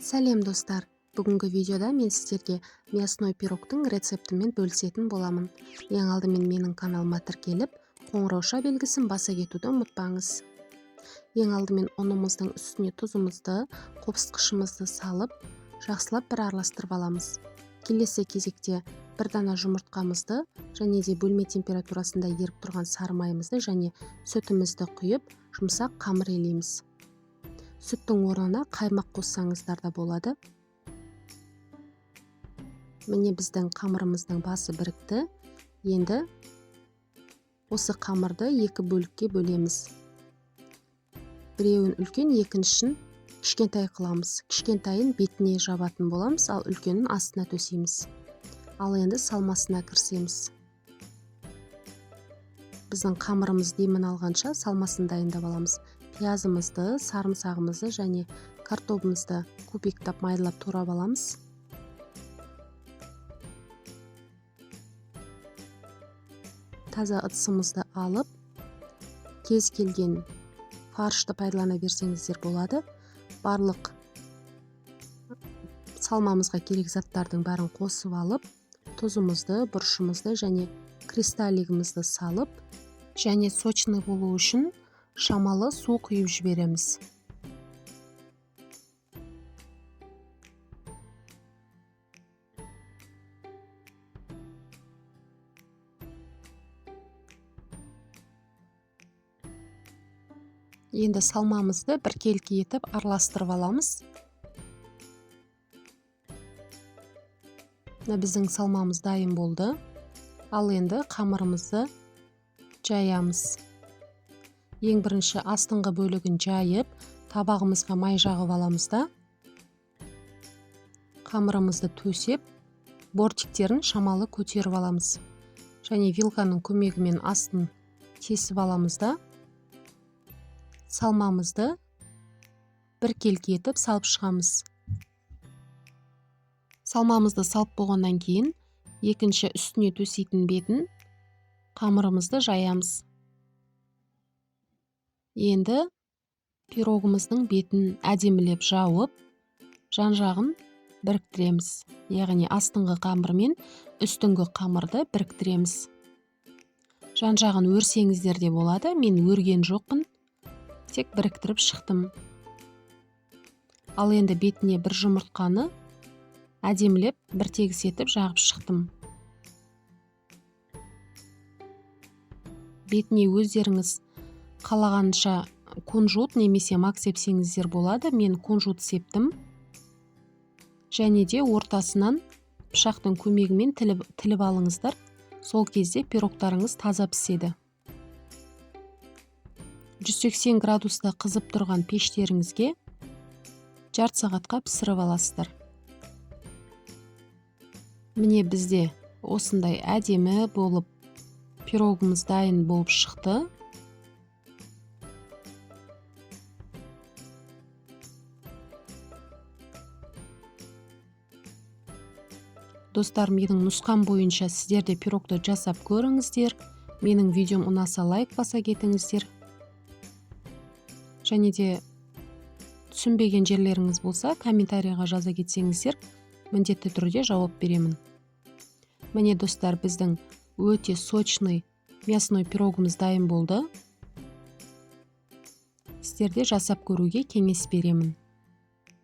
Сәлем достар! Бүгінгі видеода мен сіздерге мясной пирогтың рецептімен бөлісетін боламын. Ең алдымен менің каналыма тіркеліп, қоңырауша белгісін баса кетуді ұмытпаңыз. Ең алдымен ұнымыздың үстіне тұзымызды, қопсытқышымызды салып, жақсылап бір араластырып аламыз. Келесі кезекте бір дана жұмыртқамызды және де бөлме температурасында еріп тұрған сары майымызды және сүтімізді құйып, жұмсақ қамыр илейміз. Сүттің орнына қаймақ қоссаңыздар да болады. Міне біздің қамырымыздың басы бірікті. Енді осы қамырды екі бөлікке бөлеміз. Біреуін үлкен, екіншісін кішкентай қыламыз. Кішкентайын бетіне жабатын боламыз, ал үлкенін астына төсейміз. Ал енді салмасына кірісеміз. Біздің қамырымыз демін алғанша салмасын дайындап аламыз. Пиязымызды, сарымсағымызды және картобымызды кубиктап майдалап турап аламыз. Таза ыдысымызды алып, кез келген фаршты пайдалана берсеңіздер болады. Барлық салмамызға керек заттардың бәрін қосып алып, тұзымызды, бұрышымызды және кристаллигімізді салып, және сочный болу үшін шамалы су құйып жібереміз. Енді салмамызды біркелкі етіп араластырып аламыз. Біздің салмамыз дайын болды. Ал енді қамырымызды жаямыз. Ең бірінші астыңғы бөлігін жайып, табағымызға май жағып аламыз да, қамырымызды төсеп, бортиктерін шамалы көтеріп аламыз. Және вилканың көмегімен астын тесіп аламыз да, салмамызды біркелкі етіп салып шығамыз. Салмамызды салып болғаннан кейін, екінші үстіне төсейтін бетін қамырымызды жаямыз. Енді пирогымыздың бетін әдемілеп жауып, жан жағын біріктіреміз. Яғни астыңғы қамыр мен үстіңгі қамырды біріктіреміз. Жан жағын өрсеңіздер де болады. Мен өрген жоқпын, тек біріктіріп шықтым. Ал енді бетіне бір жұмыртқаны әдемілеп бір тегіс етіп жағып шықтым. Бетіне өздеріңіз қалағанша кунжут немесе мак сепсеңіздер болады. Мен кунжут септім. Және де ортасынан пышақтың көмегімен тіліп алыңыздар. Сол кезде пирогтарыңыз таза піседі. 180 градуста қызып тұрған пештеріңізге жарты сағатқа пісіріп аласыздар. Міне бізде осындай әдемі болып пирогымыз дайын болып шықты. Достар, менің нұсқам бойынша сіздер де пирогты жасап көріңіздер. Менің видеом ұнаса лайк баса кетіңіздер. Және де түсінбеген жерлеріңіз болса, комментарийға жаза кетсеңіздер, міндетті түрде жауап беремін. Міне достар, біздің өте сочный мясной пирогымыз дайын болды. Сіздерде жасап көруге кеңес беремін.